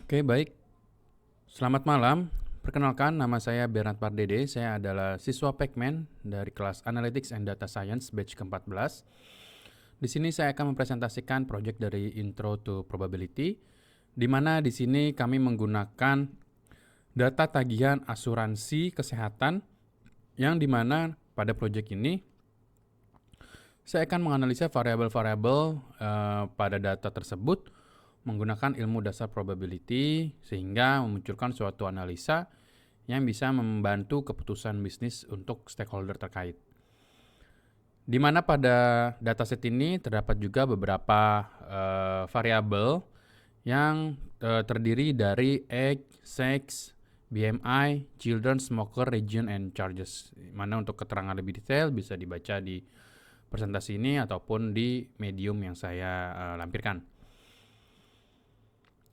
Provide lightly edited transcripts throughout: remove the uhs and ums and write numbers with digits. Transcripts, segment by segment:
Oke, baik. Selamat malam. Perkenalkan, nama saya Bernard Pardede. Saya adalah siswa Pekmen dari kelas Analytics and Data Science batch ke-14. Di sini saya akan mempresentasikan proyek dari Intro to Probability, di mana di sini kami menggunakan data tagihan asuransi kesehatan, yang di mana pada proyek ini saya akan menganalisa variabel-variabel pada data tersebut menggunakan ilmu dasar probability sehingga memunculkan suatu analisa yang bisa membantu keputusan bisnis untuk stakeholder terkait. Di mana pada dataset ini terdapat juga beberapa variabel yang terdiri dari age, sex, BMI, children, smoker, region, and charges. Mana untuk keterangan lebih detail bisa dibaca di presentasi ini ataupun di medium yang saya lampirkan.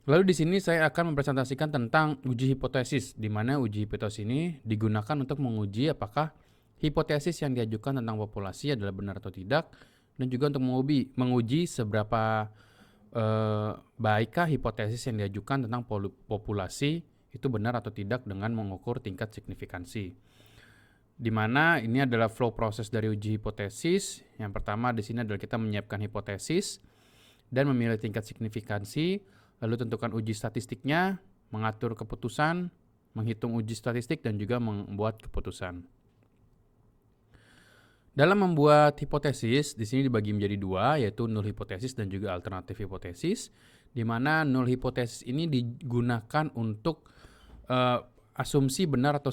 Lalu di sini saya akan mempresentasikan tentang uji hipotesis, di mana uji hipotesis ini digunakan untuk menguji apakah hipotesis yang diajukan tentang populasi adalah benar atau tidak, dan juga untuk menguji seberapa baikkah hipotesis yang diajukan tentang populasi itu benar atau tidak dengan mengukur tingkat signifikansi. Di mana ini adalah flow proses dari uji hipotesis. Yang pertama di sini adalah kita menyiapkan hipotesis dan memilih tingkat signifikansi, lalu tentukan uji statistiknya, mengatur keputusan, menghitung uji statistik, dan juga membuat keputusan. Dalam membuat hipotesis, di sini dibagi menjadi dua, yaitu null hipotesis dan juga alternatif hipotesis, di mana null hipotesis ini digunakan untuk asumsi benar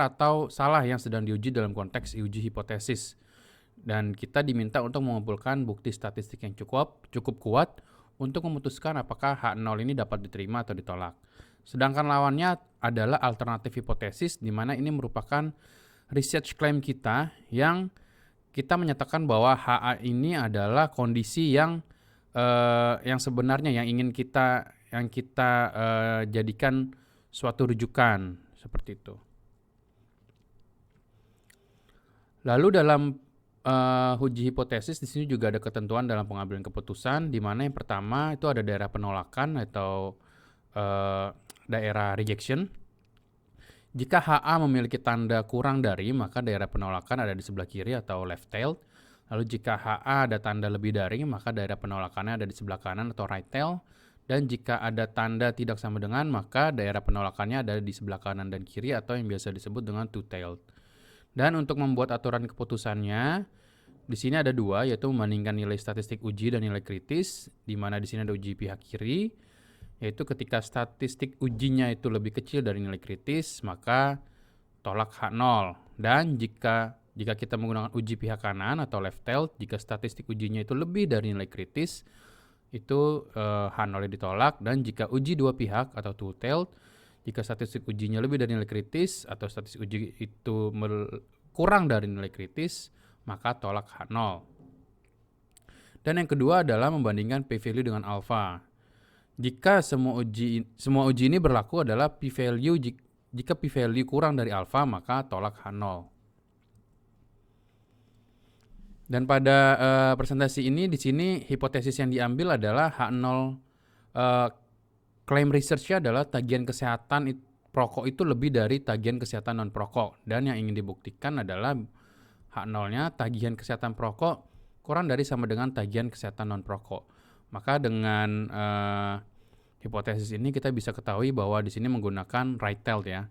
atau salah yang sedang diuji dalam konteks uji hipotesis. Dan kita diminta untuk mengumpulkan bukti statistik yang cukup kuat untuk memutuskan apakah H0 ini dapat diterima atau ditolak. Sedangkan lawannya adalah alternatif hipotesis, di mana ini merupakan research claim kita yang kita menyatakan bahwa HA ini adalah kondisi yang sebenarnya yang ingin kita jadikan suatu rujukan seperti itu. Lalu dalam uji hipotesis di sini juga ada ketentuan dalam pengambilan keputusan, di mana yang pertama itu ada daerah penolakan atau daerah rejection. Jika HA memiliki tanda kurang dari, maka daerah penolakan ada di sebelah kiri atau left tail. Lalu jika HA ada tanda lebih dari, maka daerah penolakannya ada di sebelah kanan atau right tail. Dan jika ada tanda tidak sama dengan, maka daerah penolakannya ada di sebelah kanan dan kiri atau yang biasa disebut dengan two-tailed. Dan untuk membuat aturan keputusannya, di sini ada dua, yaitu membandingkan nilai statistik uji dan nilai kritis, di mana di sini ada uji pihak kiri, yaitu ketika statistik ujinya itu lebih kecil dari nilai kritis, maka tolak H0. Dan jika kita menggunakan uji pihak kanan atau left-tailed, jika statistik ujinya itu lebih dari nilai kritis, itu H0 ditolak. Dan jika uji dua pihak atau two-tailed, jika statistik ujinya lebih dari nilai kritis atau statistik uji itu kurang dari nilai kritis, maka tolak H0. Dan yang kedua adalah membandingkan p-value dengan alpha. Jika semua uji ini berlaku adalah p-value, jika p-value kurang dari alpha, maka tolak H0. Dan pada presentasi ini di sini hipotesis yang diambil adalah H0 claim research-nya adalah tagihan kesehatan perokok itu lebih dari tagihan kesehatan non perokok, dan yang ingin dibuktikan adalah H0-nya tagihan kesehatan perokok kurang dari sama dengan tagihan kesehatan non perokok. Maka dengan hipotesis ini kita bisa ketahui bahwa di sini menggunakan right-tailed ya.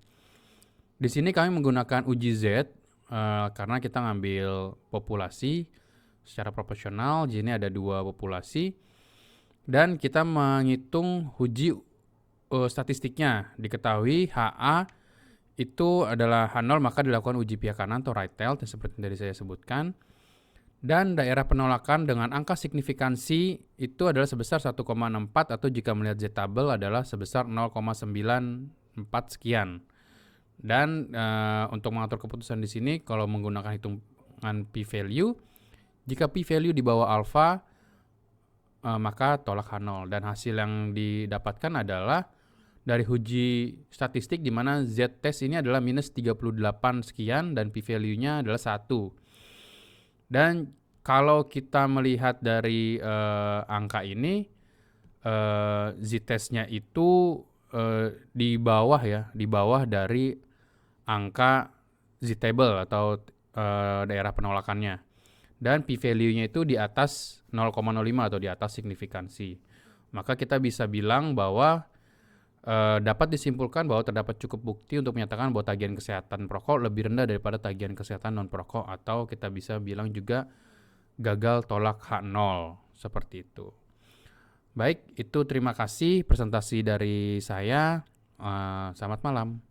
Di sini kami menggunakan uji Z karena kita ngambil populasi secara proporsional. Di sini ada dua populasi dan kita menghitung uji statistiknya. Diketahui HA itu adalah H0, maka dilakukan uji pihak kanan atau right tail seperti yang tadi saya sebutkan. Dan daerah penolakan dengan angka signifikansi itu adalah sebesar 1,64 atau jika melihat Z tabel adalah sebesar 0,94 sekian. Dan untuk mengatur keputusan di sini kalau menggunakan hitungan p-value, jika p-value di bawah alpha maka tolak H0, dan hasil yang didapatkan adalah dari uji statistik di mana z-test ini adalah minus 38 sekian dan p-value-nya adalah 1. Dan kalau kita melihat dari angka ini, z-testnya itu di bawah ya, di bawah dari angka z-table atau daerah penolakannya. Dan p-value-nya itu di atas 0,05 atau di atas signifikansi. Maka kita bisa bilang bahwa dapat disimpulkan bahwa terdapat cukup bukti untuk menyatakan bahwa tagihan kesehatan perokok lebih rendah daripada tagihan kesehatan non-perokok, atau kita bisa bilang juga gagal tolak H0, seperti itu. Baik, itu terima kasih presentasi dari saya. Selamat malam.